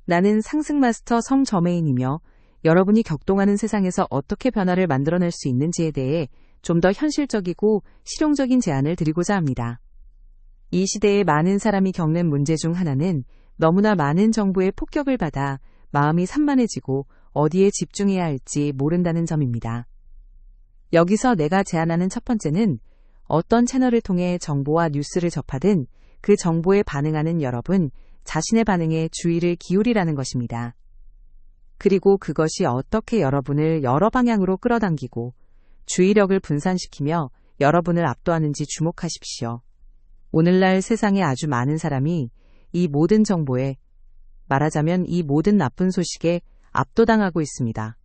나는 상승마스터 성저메인이며 여러분이 격동하는 세상에서 어떻게 변화를 만들어낼 수 있는지에 대해 좀 더 현실적이고 실용적인 제안을 드리고자 합니다. 이 시대에 많은 사람이 겪는 문제 중 하나는 너무나 많은 정보의 폭격을 받아 마음이 산만해지고 어디에 집중해야 할지 모른다는 점입니다. 여기서 내가 제안하는 첫 번째는 어떤 채널을 통해 정보와 뉴스를 접하든 그 정보에 반응하는 여러분 자신의 반응에 주의를 기울이라는 것입니다. 그리고 그것이 어떻게 여러분을 여러 방향으로 끌어당기고 주의력을 분산시키며 여러분을 압도하는지 주목하십시오. 오늘날 세상에 아주 많은 사람이 이 모든 정보에, 말하자면 이 모든 나쁜 소식에 압도당하고 있습니다.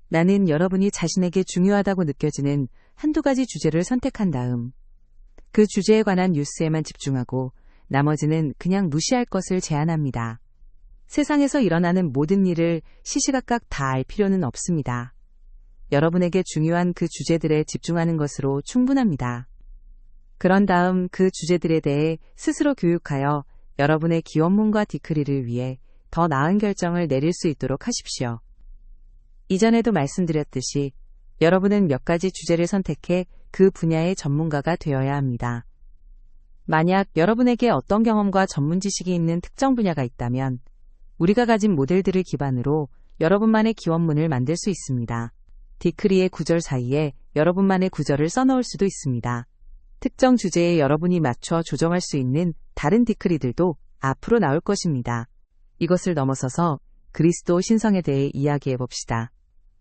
나는 여러분이 자신에게 중요하다고 느껴지는 한두 가지 주제를 선택한 다음 그 주제에 관한 뉴스에만 집중하고 나머지는 그냥 무시할 것을 제안합니다. 세상에서 일어나는 모든 일을 시시각각 다 알 필요는 없습니다. 여러분에게 중요한 그 주제들에 집중하는 것으로 충분합니다. 그런 다음 그 주제들에 대해 스스로 교육하여 여러분의 기원문과 디크리를 위해 더 나은 결정을 내릴 수 있도록 하십시오. 이전에도 말씀드렸듯이 여러분은 몇 가지 주제를 선택해 그 분야의 전문가가 되어야 합니다. 만약 여러분에게 어떤 경험과 전문 지식이 있는 특정 분야가 있다면 우리가 가진 모델들을 기반으로 여러분만의 기원문을 만들 수 있습니다. 디크리의 구절 사이에 여러분만의 구절을 써넣을 수도 있습니다. 특정 주제에 여러분이 맞춰 조정할 수 있는 다른 디크리들도 앞으로 나올 것입니다. 이것을 넘어서서 그리스도 신성에 대해 이야기해 봅시다.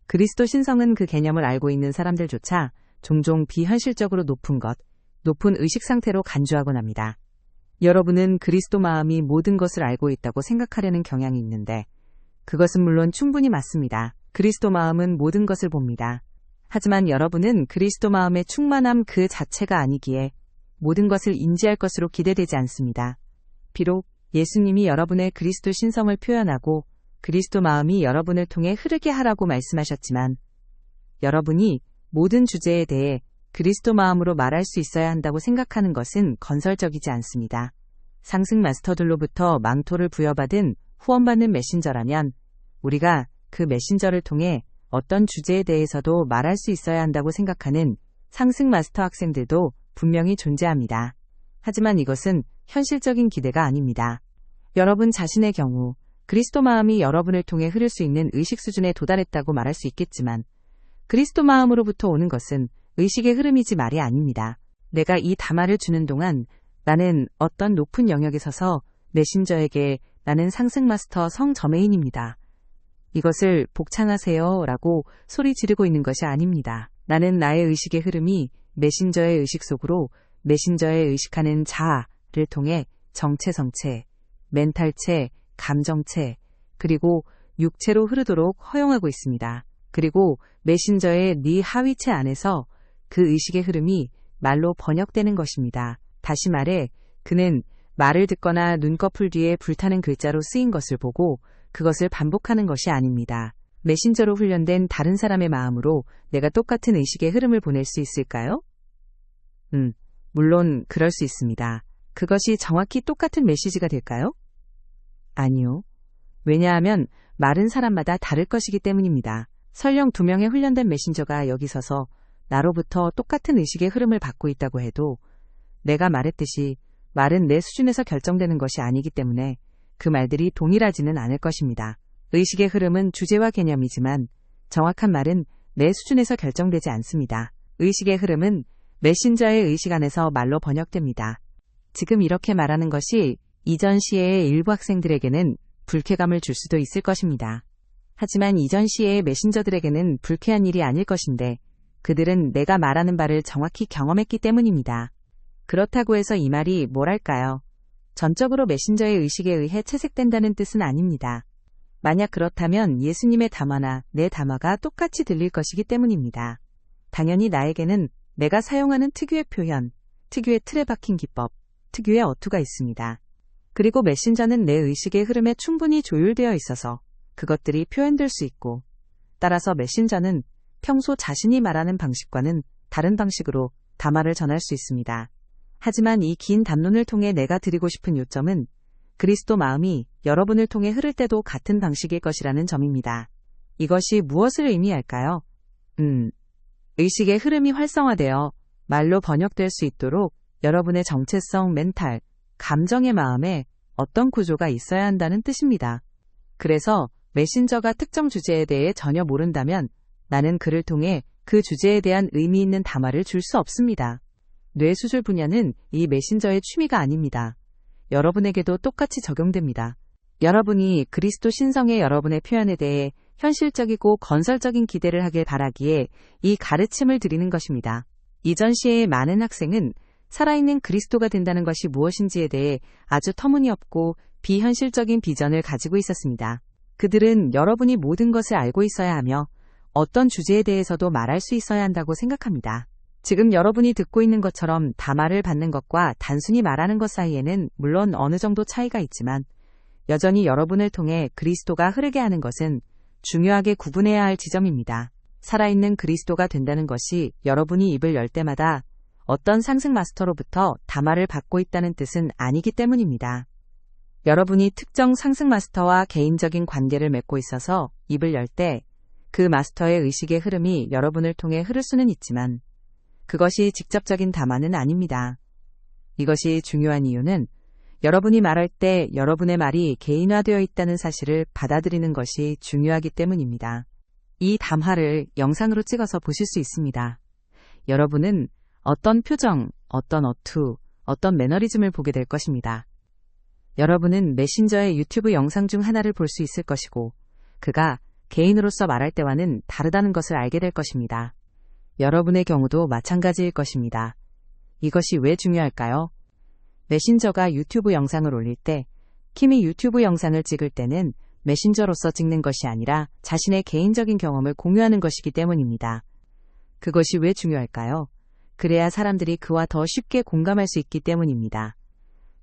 그리스도 신성은 그 개념을 알고 있는 사람들조차 종종 비현실적으로 높은 의식 상태로 간주하곤 합니다. 여러분은 그리스도 마음이 모든 것을 알고 있다고 생각하려는 경향이 있는데 그것은 물론 충분히 맞습니다. 그리스도 마음은 모든 것을 봅니다. 하지만 여러분은 그리스도 마음의 충만함 그 자체가 아니기에 모든 것을 인지할 것으로 기대되지 않습니다. 비록 예수님이 여러분의 그리스도 신성을 표현하고 그리스도 마음이 여러분을 통해 흐르게 하라고 말씀하셨지만 여러분이 모든 주제에 대해 그리스도 마음으로 말할 수 있어야 한다고 생각하는 것은 건설적이지 않습니다. 상승 마스터들로부터 망토를 부여받은 후원받는 메신저라면 우리가 그 메신저를 통해 어떤 주제에 대해서도 말할 수 있어야 한다고 생각하는 상승 마스터 학생들도 분명히 존재합니다. 하지만 이것은 현실적인 기대가 아닙니다. 여러분 자신의 경우 그리스도 마음이 여러분을 통해 흐를 수 있는 의식 수준에 도달했다고 말할 수 있겠지만 그리스도 마음으로부터 오는 것은 의식의 흐름이지 말이 아닙니다. 내가 이 담화를 주는 동안 나는 어떤 높은 영역에 서서 메신저에게 나는 상승 마스터 성저메인입니다. 이것을 복창하세요 라고 소리 지르고 있는 것이 아닙니다. 나는 나의 의식의 흐름이 메신저의 의식 속으로 메신저의 의식하는 자아를 통해 정체, 성체, 멘탈체, 감정체, 그리고 육체로 흐르도록 허용하고 있습니다. 그리고 메신저의 네 하위체 안에서 그 의식의 흐름이 말로 번역되는 것입니다. 다시 말해 그는 말을 듣거나 눈꺼풀 뒤에 불타는 글자로 쓰인 것을 보고 그것을 반복하는 것이 아닙니다. 메신저로 훈련된 다른 사람의 마음으로 내가 똑같은 의식의 흐름을 보낼 수 있을까요? 물론 그럴 수 있습니다. 그것이 정확히 똑같은 메시지가 될까요? 아니요. 왜냐하면 말은 사람마다 다를 것이기 때문입니다. 설령 2명의 훈련된 메신저가 여기 서서 나로부터 똑같은 의식의 흐름을 받고 있다고 해도 내가 말했듯이 말은 내 수준에서 결정되는 것이 아니기 때문에 그 말들이 동일하지는 않을 것입니다. 의식의 흐름은 주제와 개념이지만 정확한 말은 내 수준에서 결정되지 않습니다. 의식의 흐름은 메신저의 의식 안에서 말로 번역됩니다. 지금 이렇게 말하는 것이 이전 시대의 일부 학생들에게는 불쾌감을 줄 수도 있을 것입니다. 하지만 이전 시대의 메신저들에게는 불쾌한 일이 아닐 것인데 그들은 내가 말하는 바를 정확히 경험했기 때문입니다. 그렇다고 해서 이 말이 뭐랄까요? 전적으로 메신저의 의식에 의해 채색된다는 뜻은 아닙니다. 만약 그렇다면 예수님의 담화나 내 담화가 똑같이 들릴 것이기 때문입니다. 당연히 나에게는 내가 사용하는 특유의 표현, 특유의 틀에 박힌 기법, 특유의 어투가 있습니다. 그리고 메신저는 내 의식의 흐름에 충분히 조율되어 있어서 그것들이 표현될 수 있고 따라서 메신저는 평소 자신이 말하는 방식과는 다른 방식으로 담화를 전할 수 있습니다. 하지만 이 긴 담론을 통해 내가 드리고 싶은 요점은 그리스도 마음이 여러분을 통해 흐를 때도 같은 방식일 것이라는 점입니다. 이것이 무엇을 의미할까요? 의식의 흐름이 활성화되어 말로 번역될 수 있도록 여러분의 정체성, 멘탈, 감정의 마음에 어떤 구조가 있어야 한다는 뜻입니다. 그래서 메신저가 특정 주제에 대해 전혀 모른다면 나는 그를 통해 그 주제에 대한 의미 있는 담화를 줄 수 없습니다. 뇌수술 분야는 이 메신저의 취미가 아닙니다. 여러분에게도 똑같이 적용됩니다. 여러분이 그리스도 신성의 여러분의 표현에 대해 현실적이고 건설적인 기대를 하길 바라기에 이 가르침을 드리는 것입니다. 이전 시대의 많은 학생은 살아있는 그리스도가 된다는 것이 무엇인지에 대해 아주 터무니없고 비현실적인 비전을 가지고 있었습니다. 그들은 여러분이 모든 것을 알고 있어야 하며 어떤 주제에 대해서도 말할 수 있어야 한다고 생각합니다. 지금 여러분이 듣고 있는 것처럼 담화를 받는 것과 단순히 말하는 것 사이에는 물론 어느 정도 차이가 있지만 여전히 여러분을 통해 그리스도가 흐르게 하는 것은 중요하게 구분해야 할 지점입니다. 살아있는 그리스도가 된다는 것이 여러분이 입을 열 때마다 어떤 상승 마스터로부터 담화를 받고 있다는 뜻은 아니기 때문입니다. 여러분이 특정 상승 마스터와 개인적인 관계를 맺고 있어서 입을 열 때 그 마스터의 의식의 흐름이 여러분을 통해 흐를 수는 있지만 그것이 직접적인 담화는 아닙니다. 이것이 중요한 이유는 여러분이 말할 때 여러분의 말이 개인화되어 있다는 사실을 받아들이는 것이 중요하기 때문입니다. 이 담화를 영상으로 찍어서 보실 수 있습니다. 여러분은 어떤 표정, 어떤 어투, 어떤 매너리즘을 보게 될 것입니다. 여러분은 메신저의 유튜브 영상 중 하나를 볼 수 있을 것이고 그가 개인으로서 말할 때와는 다르다는 것을 알게 될 것입니다. 여러분의 경우도 마찬가지일 것입니다. 이것이 왜 중요할까요? 메신저가 유튜브 영상을 올릴 때 킴이 유튜브 영상을 찍을 때는 메신저로서 찍는 것이 아니라 자신의 개인적인 경험을 공유하는 것이기 때문입니다. 그것이 왜 중요할까요? 그래야 사람들이 그와 더 쉽게 공감할 수 있기 때문입니다.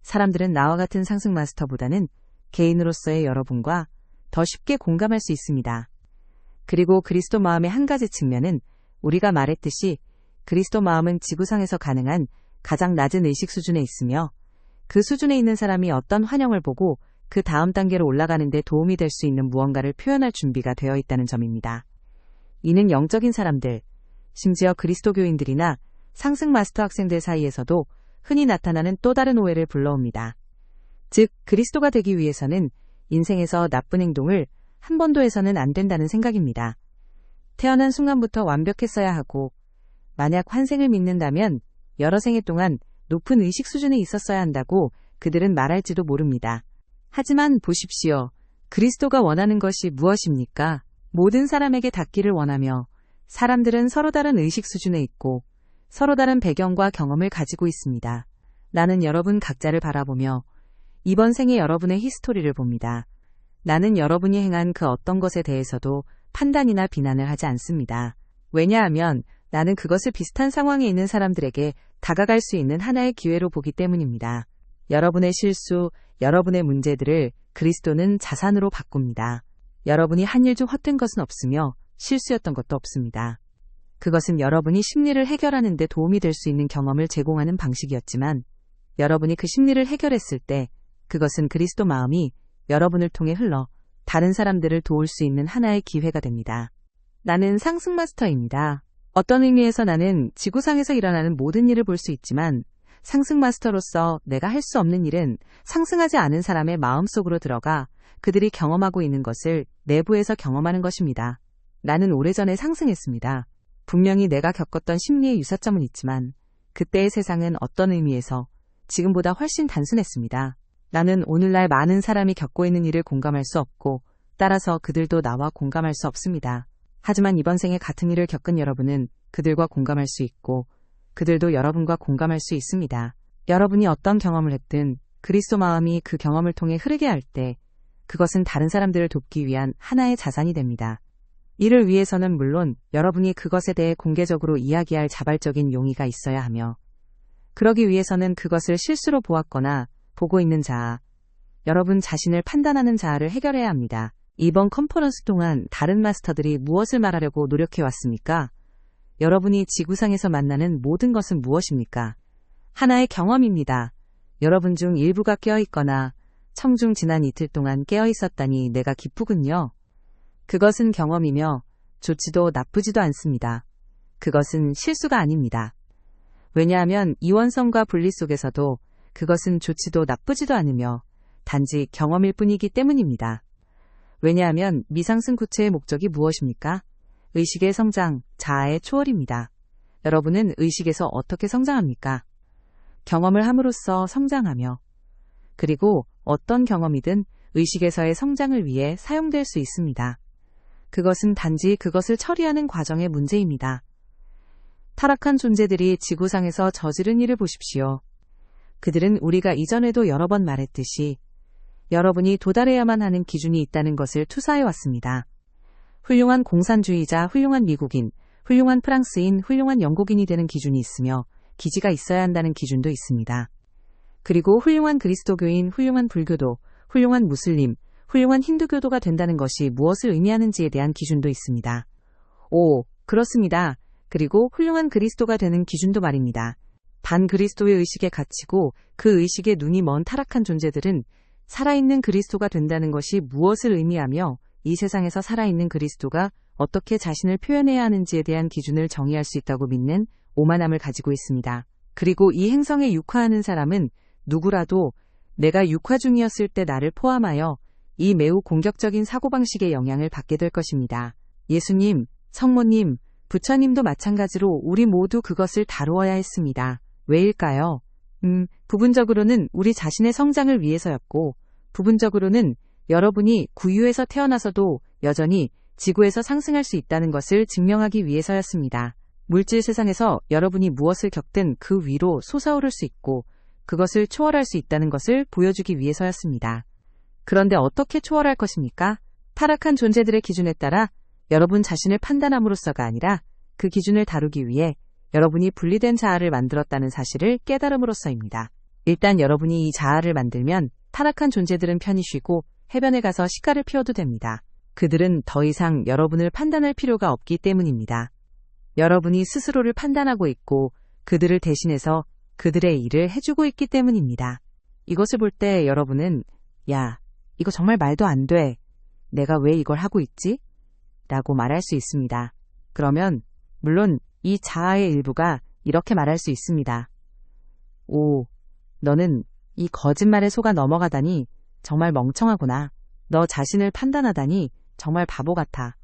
사람들은 나와 같은 상승 마스터보다는 개인으로서의 여러분과 더 쉽게 공감할 수 있습니다. 그리고 그리스도 마음의 한 가지 측면은 우리가 말했듯이 그리스도 마음은 지구상에서 가능한 가장 낮은 의식 수준에 있으며 그 수준에 있는 사람이 어떤 환영을 보고 그 다음 단계로 올라가는 데 도움이 될 수 있는 무언가를 표현할 준비가 되어 있다는 점입니다. 이는 영적인 사람들, 심지어 그리스도교인들이나 상승 마스터 학생들 사이에서도 흔히 나타나는 또 다른 오해를 불러옵니다. 즉, 그리스도가 되기 위해서는 인생에서 나쁜 행동을 한 번도 해서는 안 된다는 생각입니다. 태어난 순간부터 완벽했어야 하고 만약 환생을 믿는다면 여러 생애 동안 높은 의식 수준에 있었어야 한다고 그들은 말할지도 모릅니다. 하지만 보십시오. 그리스도가 원하는 것이 무엇입니까? 모든 사람에게 닿기를 원하며 사람들은 서로 다른 의식 수준에 있고 서로 다른 배경과 경험을 가지고 있습니다. 나는 여러분 각자를 바라보며 이번 생에 여러분의 히스토리를 봅니다. 나는 여러분이 행한 그 어떤 것에 대해서도 판단이나 비난을 하지 않습니다. 왜냐하면 나는 그것을 비슷한 상황에 있는 사람들에게 다가갈 수 있는 하나의 기회로 보기 때문입니다. 여러분의 실수, 여러분의 문제들을 그리스도는 자산으로 바꿉니다. 여러분이 한 일 중 헛된 것은 없으며 실수였던 것도 없습니다. 그것은 여러분이 심리를 해결하는 데 도움이 될 수 있는 경험을 제공하는 방식이었지만 여러분이 그 심리를 해결했을 때 그것은 그리스도 마음이 여러분을 통해 흘러 다른 사람들을 도울 수 있는 하나의 기회가 됩니다. 나는 상승 마스터입니다. 어떤 의미에서 나는 지구상에서 일어나는 모든 일을 볼 수 있지만 상승 마스터로서 내가 할 수 없는 일은 상승하지 않은 사람의 마음속으로 들어가 그들이 경험하고 있는 것을 내부에서 경험하는 것입니다. 나는 오래전에 상승했습니다. 분명히 내가 겪었던 심리의 유사점은 있지만 그때의 세상은 어떤 의미에서 지금보다 훨씬 단순했습니다. 나는 오늘날 많은 사람이 겪고 있는 일을 공감할 수 없고 따라서 그들도 나와 공감할 수 없습니다. 하지만 이번 생에 같은 일을 겪은 여러분은 그들과 공감할 수 있고 그들도 여러분과 공감할 수 있습니다. 여러분이 어떤 경험을 했든 그리스도 마음이 그 경험을 통해 흐르게 할 때 그것은 다른 사람들을 돕기 위한 하나의 자산이 됩니다. 이를 위해서는 물론 여러분이 그것에 대해 공개적으로 이야기할 자발적인 용의가 있어야 하며 그러기 위해서는 그것을 실수로 보았거나 보고 있는 자아, 여러분 자신을 판단하는 자아를 해결해야 합니다. 이번 컨퍼런스 동안 다른 마스터들이 무엇을 말하려고 노력해왔습니까? 여러분이 지구상에서 만나는 모든 것은 무엇입니까? 하나의 경험입니다. 여러분 중 일부가 깨어있거나 청중 지난 이틀 동안 깨어 있었다니 내가 기쁘군요. 그것은 경험이며 좋지도 나쁘지도 않습니다. 그것은 실수가 아닙니다. 왜냐하면 이원성과 분리 속에서도 그것은 좋지도 나쁘지도 않으며 단지 경험일 뿐이기 때문입니다. 왜냐하면 미상승 구체의 목적이 무엇입니까? 의식의 성장, 자아의 초월입니다. 여러분은 의식에서 어떻게 성장합니까? 경험을 함으로써 성장하며, 그리고 어떤 경험이든 의식에서의 성장을 위해 사용될 수 있습니다. 그것은 단지 그것을 처리하는 과정의 문제입니다. 타락한 존재들이 지구상에서 저지른 일을 보십시오. 그들은 우리가 이전에도 여러 번 말했듯이 여러분이 도달해야만 하는 기준이 있다는 것을 투사해왔습니다. 훌륭한 공산주의자, 훌륭한 미국인, 훌륭한 프랑스인, 훌륭한 영국인이 되는 기준이 있으며 기지가 있어야 한다는 기준도 있습니다. 그리고 훌륭한 그리스도교인, 훌륭한 불교도, 훌륭한 무슬림, 훌륭한 힌두교도가 된다는 것이 무엇을 의미하는지에 대한 기준도 있습니다. 오, 그렇습니다. 그리고 훌륭한 그리스도가 되는 기준도 말입니다. 반그리스도의 의식에 갇히고 그 의식에 눈이 먼 타락한 존재들은 살아있는 그리스도가 된다는 것이 무엇을 의미하며 이 세상에서 살아있는 그리스도가 어떻게 자신을 표현해야 하는지에 대한 기준을 정의할 수 있다고 믿는 오만함을 가지고 있습니다. 그리고 이 행성에 육화하는 사람은 누구라도 내가 육화 중이었을 때 나를 포함하여 이 매우 공격적인 사고방식의 영향을 받게 될 것입니다. 예수님, 성모님, 부처님도 마찬가지로 우리 모두 그것을 다루어야 했습니다. 왜일까요? 부분적으로는 우리 자신의 성장을 위해서였고, 부분적으로는 여러분이 구유에서 태어나서도 여전히 지구에서 상승할 수 있다는 것을 증명하기 위해서였습니다. 물질 세상에서 여러분이 무엇을 겪든 그 위로 솟아오를 수 있고 그것을 초월할 수 있다는 것을 보여주기 위해서였습니다. 그런데 어떻게 초월할 것입니까? 타락한 존재들의 기준에 따라 여러분 자신을 판단함으로써가 아니라 그 기준을 다루기 위해 여러분이 분리된 자아를 만들었다는 사실을 깨달음으로써입니다. 일단 여러분이 이 자아를 만들면 타락한 존재들은 편히 쉬고 해변에 가서 시가를 피워도 됩니다. 그들은 더 이상 여러분을 판단할 필요가 없기 때문입니다. 여러분이 스스로를 판단하고 있고 그들을 대신해서 그들의 일을 해주고 있기 때문입니다. 이것을 볼 때 여러분은 야, 이거 정말 말도 안 돼. 내가 왜 이걸 하고 있지? 라고 말할 수 있습니다. 그러면 물론 이 자아의 일부가 이렇게 말할 수 있습니다. 오, 너는 이 거짓말에 속아 넘어가다니 정말 멍청하구나. 너 자신을 판단하다니 정말 바보 같아.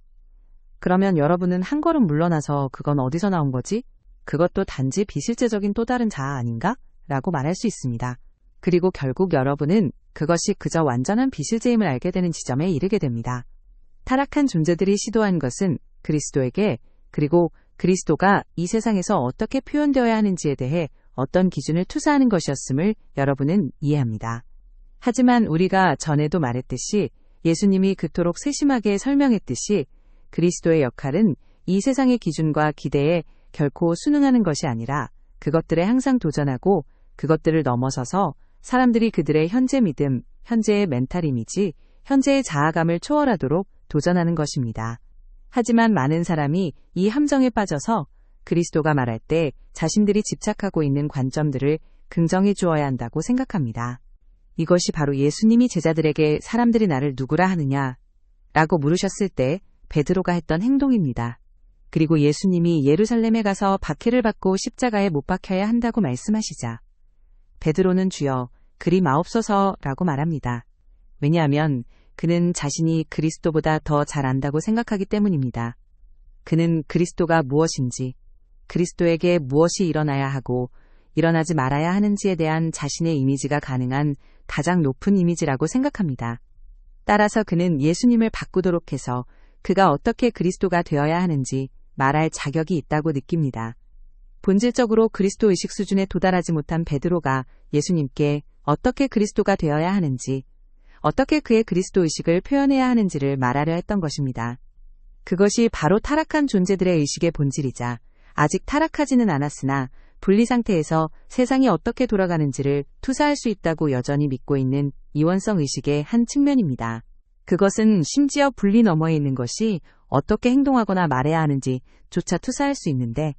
그러면 여러분은 한 걸음 물러나서 그건 어디서 나온 거지? 그것도 단지 비실제적인 또 다른 자아 아닌가? 라고 말할 수 있습니다. 그리고 결국 여러분은 그것이 그저 완전한 비실제임을 알게 되는 지점에 이르게 됩니다. 타락한 존재들이 시도한 것은 그리스도에게, 그리고 그리스도가 이 세상에서 어떻게 표현되어야 하는지에 대해 어떤 기준을 투사하는 것이었음을 여러분은 이해합니다. 하지만 우리가 전에도 말했듯이 예수님이 그토록 세심하게 설명했듯이 그리스도의 역할은 이 세상의 기준과 기대에 결코 순응하는 것이 아니라 그것들에 항상 도전하고 그것들을 넘어서서 사람들이 그들의 현재 믿음, 현재의 멘탈 이미지, 현재의 자아감을 초월하도록 도전하는 것입니다. 하지만 많은 사람이 이 함정에 빠져서 그리스도가 말할 때 자신들이 집착하고 있는 관점들을 긍정해 주어야 한다고 생각합니다. 이것이 바로 예수님이 제자들에게 사람들이 나를 누구라 하느냐 라고 물으셨을 때 베드로가 했던 행동입니다. 그리고 예수님이 예루살렘에 가서 박해를 받고 십자가에 못 박혀야 한다고 말씀하시자 베드로는 주여 그리 마옵소서라고 말합니다. 왜냐하면 그는 자신이 그리스도보다 더 잘 안다고 생각하기 때문입니다. 그는 그리스도가 무엇인지, 그리스도에게 무엇이 일어나야 하고 일어나지 말아야 하는지에 대한 자신의 이미지가 가능한 가장 높은 이미지라고 생각합니다. 따라서 그는 예수님을 바꾸도록 해서 그가 어떻게 그리스도가 되어야 하는지 말할 자격이 있다고 느낍니다. 본질적으로 그리스도 의식 수준에 도달하지 못한 베드로가 예수님께 어떻게 그리스도가 되어야 하는지, 어떻게 그의 그리스도 의식을 표현해야 하는지를 말하려 했던 것입니다. 그것이 바로 타락한 존재들의 의식의 본질이자 아직 타락하지는 않았으나 분리 상태에서 세상이 어떻게 돌아가는지를 투사할 수 있다고 여전히 믿고 있는 이원성 의식의 한 측면입니다. 그것은 심지어 분리 너머에 있는 것이 어떻게 행동하거나 말해야 하는지조차 투사할 수 있는데,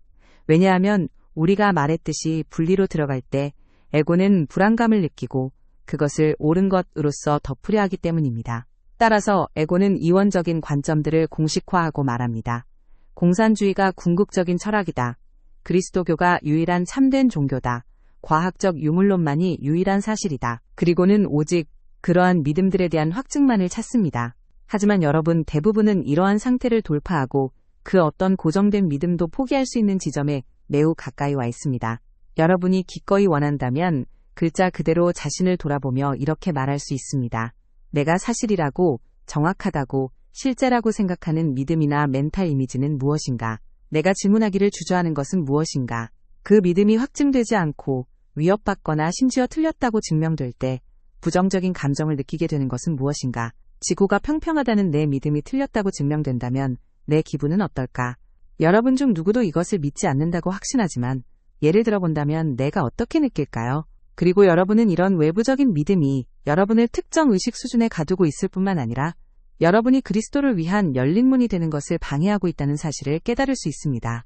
왜냐하면 우리가 말했듯이 분리로 들어갈 때 에고는 불안감을 느끼고 그것을 옳은 것으로서 덮으려 하기 때문입니다. 따라서 에고는 이원적인 관점들을 공식화하고 말합니다. 공산주의가 궁극적인 철학이다. 그리스도교가 유일한 참된 종교다. 과학적 유물론만이 유일한 사실이다. 그리고는 오직 그러한 믿음들에 대한 확증만을 찾습니다. 하지만 여러분, 대부분은 이러한 상태를 돌파하고 그 어떤 고정된 믿음도 포기할 수 있는 지점에 매우 가까이 와 있습니다. 여러분이 기꺼이 원한다면 글자 그대로 자신을 돌아보며 이렇게 말할 수 있습니다. 내가 사실이라고, 정확하다고, 실제라고 생각하는 믿음이나 멘탈 이미지는 무엇인가? 내가 질문하기를 주저하는 것은 무엇인가? 그 믿음이 확증되지 않고 위협받거나 심지어 틀렸다고 증명될 때 부정적인 감정을 느끼게 되는 것은 무엇인가? 지구가 평평하다는 내 믿음이 틀렸다고 증명된다면 내 기분은 어떨까? 여러분 중 누구도 이것을 믿지 않는다고 확신하지만 예를 들어본다면 내가 어떻게 느낄까요? 그리고 여러분은 이런 외부적인 믿음이 여러분을 특정 의식 수준에 가두고 있을 뿐만 아니라 여러분이 그리스도를 위한 열린 문이 되는 것을 방해하고 있다는 사실을 깨달을 수 있습니다.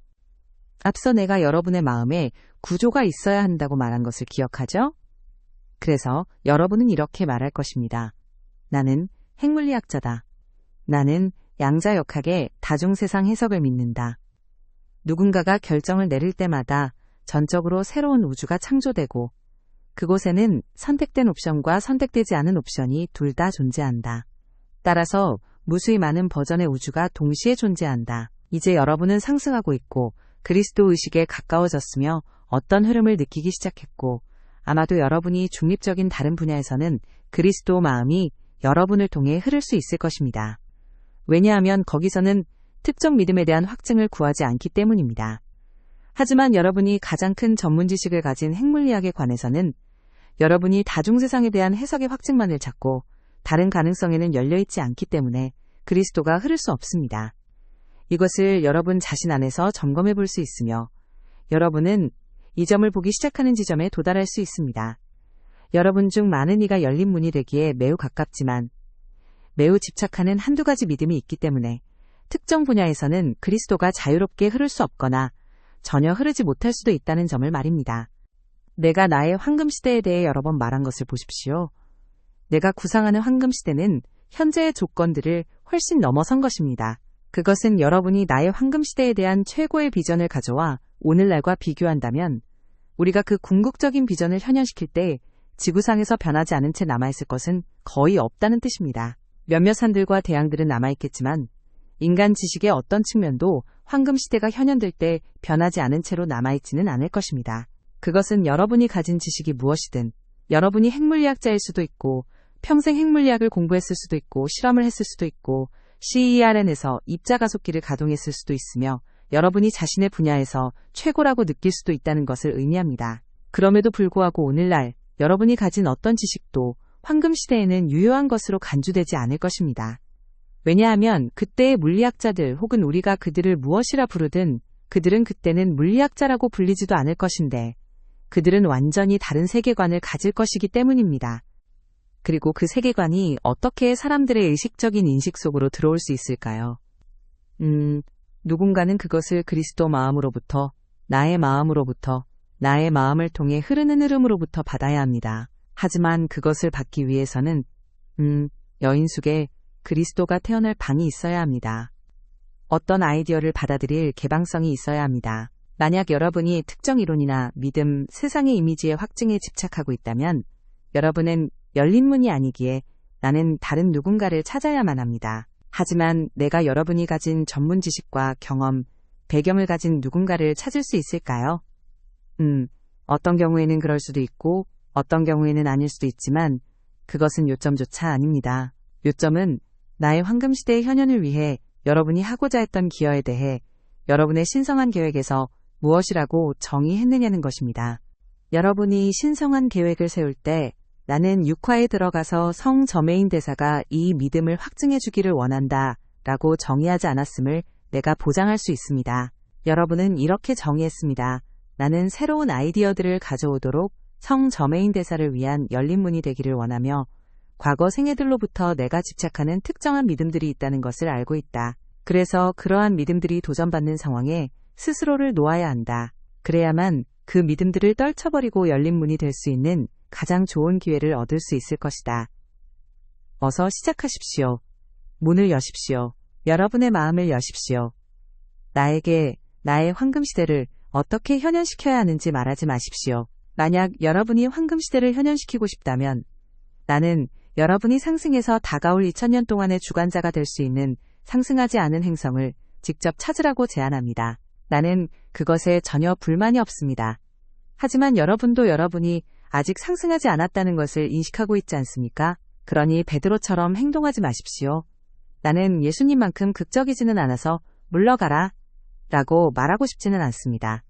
앞서 내가 여러분의 마음에 구조가 있어야 한다고 말한 것을 기억하죠? 그래서 여러분은 이렇게 말할 것입니다. 나는 핵물리학자다. 나는 양자역학의 다중세상 해석을 믿는다. 누군가가 결정을 내릴 때마다 전적으로 새로운 우주가 창조되고 그곳에는 선택된 옵션과 선택되지 않은 옵션이 둘 다 존재한다. 따라서 무수히 많은 버전의 우주가 동시에 존재한다. 이제 여러분은 상승하고 있고 그리스도 의식에 가까워졌으며 어떤 흐름을 느끼기 시작했고 아마도 여러분이 중립적인 다른 분야에서는 그리스도 마음이 여러분을 통해 흐를 수 있을 것입니다. 왜냐하면 거기서는 특정 믿음에 대한 확증을 구하지 않기 때문입니다. 하지만 여러분이 가장 큰 전문 지식을 가진 핵물리학에 관해서는 여러분이 다중세상에 대한 해석의 확증만을 찾고 다른 가능성에는 열려있지 않기 때문에 그리스도가 흐를 수 없습니다. 이것을 여러분 자신 안에서 점검해 볼 수 있으며 여러분은 이 점을 보기 시작하는 지점에 도달할 수 있습니다. 여러분 중 많은 이가 열린 문이 되기에 매우 가깝지만 매우 집착하는 한두 가지 믿음이 있기 때문에 특정 분야에서는 그리스도가 자유롭게 흐를 수 없거나 전혀 흐르지 못할 수도 있다는 점을 말입니다. 내가 나의 황금시대에 대해 여러 번 말한 것을 보십시오. 내가 구상하는 황금시대는 현재의 조건들을 훨씬 넘어선 것입니다. 그것은 여러분이 나의 황금시대에 대한 최고의 비전을 가져와 오늘날과 비교한다면 우리가 그 궁극적인 비전을 현현시킬 때 지구상에서 변하지 않은 채 남아있을 것은 거의 없다는 뜻입니다. 몇몇 산들과 대양들은 남아있겠지만 인간 지식의 어떤 측면도 황금시대가 현현될 때 변하지 않은 채로 남아있지는 않을 것입니다. 그것은 여러분이 가진 지식이 무엇이든 여러분이 핵물리학자일 수도 있고 평생 핵물리학을 공부했을 수도 있고 실험을 했을 수도 있고 CERN에서 입자가속기를 가동했을 수도 있으며 여러분이 자신의 분야에서 최고라고 느낄 수도 있다는 것을 의미합니다. 그럼에도 불구하고 오늘날 여러분이 가진 어떤 지식도 황금시대에는 유효한 것으로 간주되지 않을 것입니다. 왜냐하면 그때의 물리학자들 혹은 우리가 그들을 무엇이라 부르든 그들은 그때는 물리학자라고 불리지도 않을 것인데 그들은 완전히 다른 세계관을 가질 것이기 때문입니다. 그리고 그 세계관이 어떻게 사람들의 의식적인 인식 속으로 들어올 수 있을까요? 누군가는 그것을 그리스도 마음으로부터, 나의 마음으로부터, 나의 마음을 통해 흐르는 흐름으로부터 받아야 합니다. 하지만 그것을 받기 위해서는 여인숙에 그리스도가 태어날 방이 있어야 합니다. 어떤 아이디어를 받아들일 개방성이 있어야 합니다. 만약 여러분이 특정 이론이나 믿음, 세상의 이미지의 확증에 집착하고 있다면 여러분은 열린 문이 아니기에 나는 다른 누군가를 찾아야만 합니다. 하지만 내가 여러분이 가진 전문 지식과 경험, 배경을 가진 누군가를 찾을 수 있을까요? 어떤 경우에는 그럴 수도 있고 어떤 경우에는 아닐 수도 있지만 그것은 요점조차 아닙니다. 요점은 나의 황금시대의 현현을 위해 여러분이 하고자 했던 기여에 대해 여러분의 신성한 계획에서 무엇이라고 정의했느냐는 것입니다. 여러분이 신성한 계획을 세울 때 나는 육화에 들어가서 성 저메인 대사가 이 믿음을 확증해 주기를 원한다 라고 정의하지 않았음을 내가 보장할 수 있습니다. 여러분은 이렇게 정의했습니다. 나는 새로운 아이디어들을 가져오도록 성 저메인 대사를 위한 열린 문이 되기를 원하며 과거 생애들로부터 내가 집착하는 특정한 믿음들이 있다는 것을 알고 있다. 그래서 그러한 믿음들이 도전받는 상황에 스스로를 놓아야 한다. 그래야만 그 믿음들을 떨쳐버리고 열린 문이 될 수 있는 가장 좋은 기회를 얻을 수 있을 것이다. 어서 시작하십시오. 문을 여십시오. 여러분의 마음을 여십시오. 나에게 나의 황금시대를 어떻게 현현시켜야 하는지 말하지 마십시오. 만약 여러분이 황금시대를 현현시키고 싶다면 나는 여러분이 상승해서 다가올 2000년 동안의 주관자가 될 수 있는 상승하지 않은 행성을 직접 찾으라고 제안합니다. 나는 그것에 전혀 불만이 없습니다. 하지만 여러분도 여러분이 아직 상승하지 않았다는 것을 인식하고 있지 않습니까? 그러니 베드로처럼 행동하지 마십시오. 나는 예수님만큼 극적이지는 않아서 물러가라 라고 말하고 싶지는 않습니다.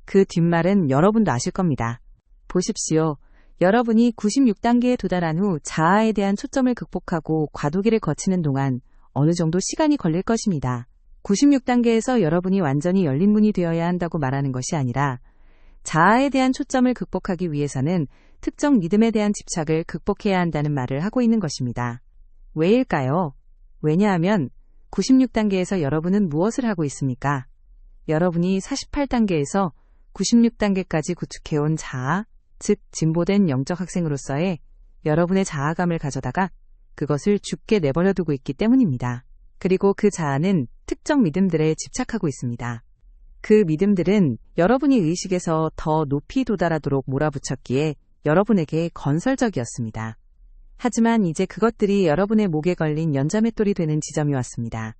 그 뒷말은 여러분도 아실 겁니다. 보십시오. 여러분이 96단계에 도달한 후 자아에 대한 초점을 극복하고 과도기를 거치는 동안 어느 정도 시간이 걸릴 것입니다. 96단계에서 여러분이 완전히 열린 문이 되어야 한다고 말하는 것이 아니라 자아에 대한 초점을 극복하기 위해서는 특정 믿음에 대한 집착을 극복해야 한다는 말을 하고 있는 것입니다. 왜일까요? 왜냐하면 96단계에서 여러분은 무엇을 하고 있습니까? 여러분이 48단계에서 96단계까지 구축해온 자아, 즉 진보된 영적 학생으로서의 여러분의 자아감을 가져다가 그것을 죽게 내버려두고 있기 때문입니다. 그리고 그 자아는 특정 믿음들에 집착하고 있습니다. 그 믿음들은 여러분이 의식에서 더 높이 도달하도록 몰아붙였기에 여러분에게 건설적이었습니다. 하지만 이제 그것들이 여러분의 목에 걸린 연자맷돌이 되는 지점이 왔습니다.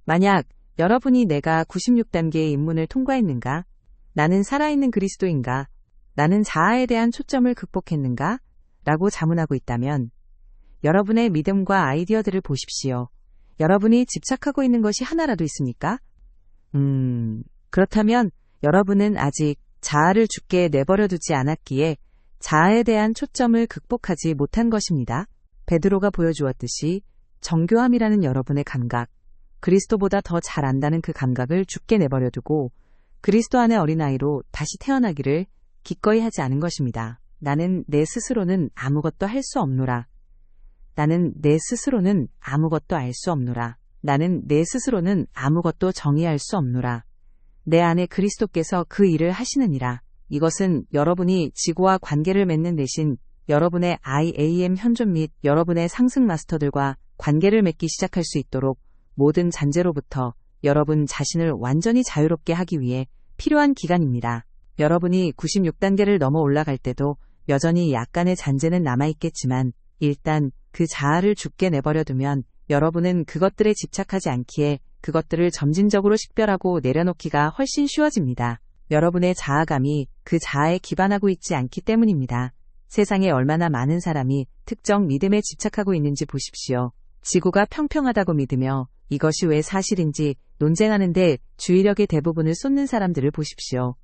만약 여러분이 내가 96단계의 입문을 통과했는가? 나는 살아있는 그리스도인가? 나는 자아에 대한 초점을 극복했는가? 라고 자문하고 있다면 여러분의 믿음과 아이디어들을 보십시오. 여러분이 집착하고 있는 것이 하나라도 있습니까? 그렇다면 여러분은 아직 자아를 죽게 내버려두지 않았기에 자아에 대한 초점을 극복하지 못한 것입니다. 베드로가 보여주었듯이 정교함이라는 여러분의 감각, 그리스도보다 더 잘 안다는 그 감각을 죽게 내버려두고 그리스도 안의 어린아이로 다시 태어나기를 기꺼이 하지 않은 것입니다. 나는 내 스스로는 아무것도 할 수 없노라. 나는 내 스스로는 아무것도 알 수 없노라. 나는 내 스스로는 아무것도 정의할 수 없노라. 내 안에 그리스도께서 그 일을 하시느니라. 이것은 여러분이 지구와 관계를 맺는 대신 여러분의 IAM 현존 및 여러분의 상승 마스터들과 관계를 맺기 시작할 수 있도록 모든 잔재로부터 여러분 자신을 완전히 자유롭게 하기 위해 필요한 기간입니다. 여러분이 96단계를 넘어 올라갈 때도 여전히 약간의 잔재는 남아있겠지만 일단 그 자아를 죽게 내버려두면 여러분은 그것들에 집착하지 않기에 그것들을 점진적으로 식별하고 내려놓기가 훨씬 쉬워집니다. 여러분의 자아감이 그 자아에 기반하고 있지 않기 때문입니다. 세상에 얼마나 많은 사람이 특정 믿음에 집착하고 있는지 보십시오. 지구가 평평하다고 믿으며 이것이 왜 사실인지 논쟁하는데 주의력의 대부분을 쏟는 사람들을 보십시오.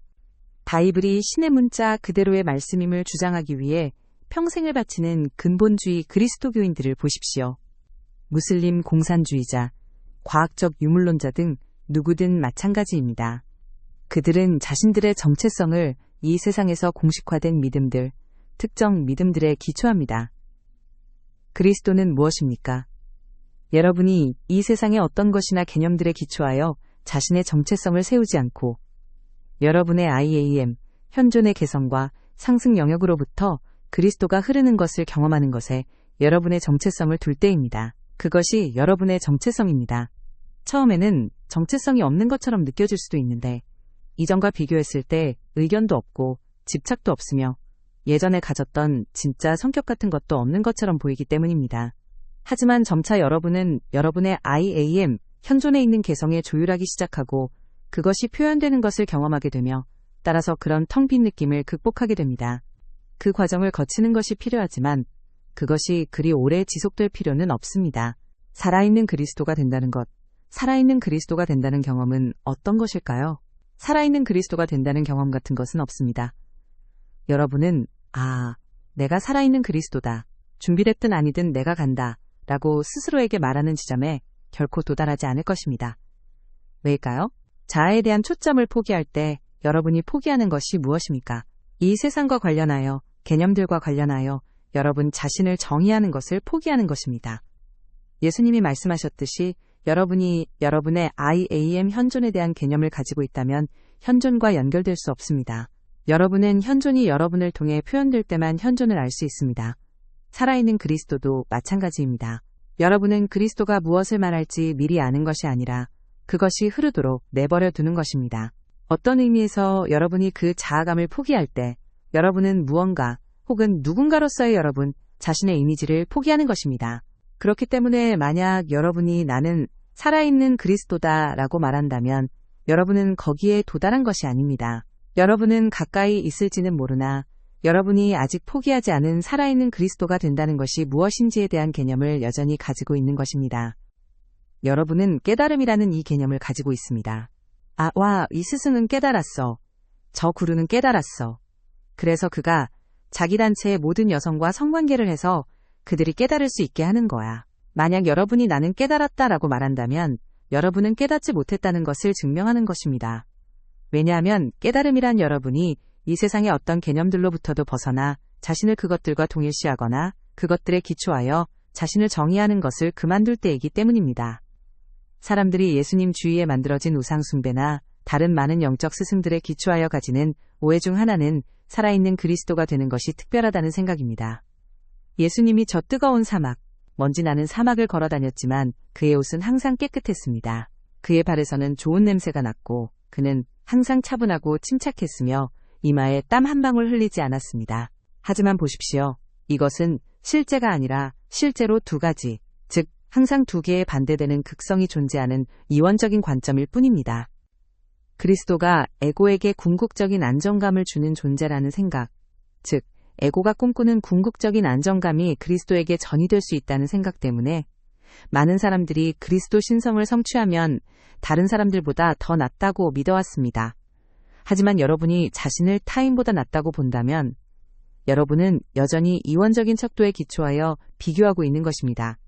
바이블이 신의 문자 그대로의 말씀임을 주장하기 위해 평생을 바치는 근본주의 그리스도교인들을 보십시오. 무슬림 공산주의자, 과학적 유물론자 등 누구든 마찬가지입니다. 그들은 자신들의 정체성을 이 세상에서 공식화된 믿음들, 특정 믿음들에 기초합니다. 그리스도는 무엇입니까? 여러분이 이 세상의 어떤 것이나 개념들에 기초하여 자신의 정체성을 세우지 않고 여러분의 IAM, 현존의 개성과 상승 영역으로부터 그리스도가 흐르는 것을 경험하는 것에 여러분의 정체성을 둘 때입니다. 그것이 여러분의 정체성입니다. 처음에는 정체성이 없는 것처럼 느껴질 수도 있는데 이전과 비교했을 때 의견도 없고 집착도 없으며 예전에 가졌던 진짜 성격 같은 것도 없는 것처럼 보이기 때문입니다. 하지만 점차 여러분은 여러분의 IAM, 현존에 있는 개성에 조율하기 시작하고 그것이 표현되는 것을 경험하게 되며 따라서 그런 텅 빈 느낌을 극복하게 됩니다. 그 과정을 거치는 것이 필요하지만 그것이 그리 오래 지속될 필요는 없습니다. 살아있는 그리스도가 된다는 것, 살아있는 그리스도가 된다는 경험은 어떤 것일까요? 살아있는 그리스도가 된다는 경험 같은 것은 없습니다. 여러분은 내가 살아있는 그리스도다. 준비됐든 아니든 내가 간다. 라고 스스로에게 말하는 지점에 결코 도달하지 않을 것입니다. 왜일까요? 자아에 대한 초점을 포기할 때 여러분이 포기하는 것이 무엇입니까? 이 세상과 관련하여, 개념들과 관련하여 여러분 자신을 정의하는 것을 포기하는 것입니다. 예수님이 말씀하셨듯이 여러분이 여러분의 IAM 현존에 대한 개념을 가지고 있다면 현존과 연결될 수 없습니다. 여러분은 현존이 여러분을 통해 표현될 때만 현존을 알 수 있습니다. 살아있는 그리스도도 마찬가지입니다. 여러분은 그리스도가 무엇을 말할지 미리 아는 것이 아니라 그것이 흐르도록 내버려 두는 것입니다. 어떤 의미에서 여러분이 그 자아감을 포기할 때 여러분은 무언가 혹은 누군가로서의 여러분 자신의 이미지를 포기하는 것입니다. 그렇기 때문에 만약 여러분이 나는 살아있는 그리스도다 라고 말한다면 여러분은 거기에 도달한 것이 아닙니다. 여러분은 가까이 있을지는 모르나 여러분이 아직 포기하지 않은 살아있는 그리스도가 된다는 것이 무엇인지에 대한 개념을 여전히 가지고 있는 것입니다. 여러분은 깨달음이라는 이 개념을 가지고 있습니다. 이 스승은 깨달았어. 저 구루는 깨달았어. 그래서 그가 자기 단체의 모든 여성과 성관계를 해서 그들이 깨달을 수 있게 하는 거야. 만약 여러분이 나는 깨달았다라고 말한다면 여러분은 깨닫지 못했다는 것을 증명하는 것입니다. 왜냐하면 깨달음이란 여러분이 이 세상의 어떤 개념들로부터도 벗어나 자신을 그것들과 동일시하거나 그것들에 기초하여 자신을 정의하는 것을 그만둘 때이기 때문입니다. 사람들이 예수님 주위에 만들어진 우상숭배나 다른 많은 영적 스승들에 기초하여 가지는 오해 중 하나는 살아있는 그리스도가 되는 것이 특별하다는 생각입니다. 예수님이 저 뜨거운 사막, 먼지 나는 사막을 걸어 다녔지만 그의 옷은 항상 깨끗했습니다. 그의 발에서는 좋은 냄새가 났고 그는 항상 차분하고 침착했으며 이마에 땀 한 방울 흘리지 않았습니다. 하지만 보십시오. 이것은 실제가 아니라 실제로 두 가지, 즉 항상 두 개의 반대되는 극성이 존재하는 이원적인 관점일 뿐입니다. 그리스도가 에고에게 궁극적인 안정감을 주는 존재라는 생각, 즉 에고가 꿈꾸는 궁극적인 안정감이 그리스도에게 전이될 수 있다는 생각 때문에 많은 사람들이 그리스도 신성을 성취하면 다른 사람들보다 더 낫다고 믿어왔습니다. 하지만 여러분이 자신을 타인보다 낫다고 본다면 여러분은 여전히 이원적인 척도에 기초하여 비교하고 있는 것입니다.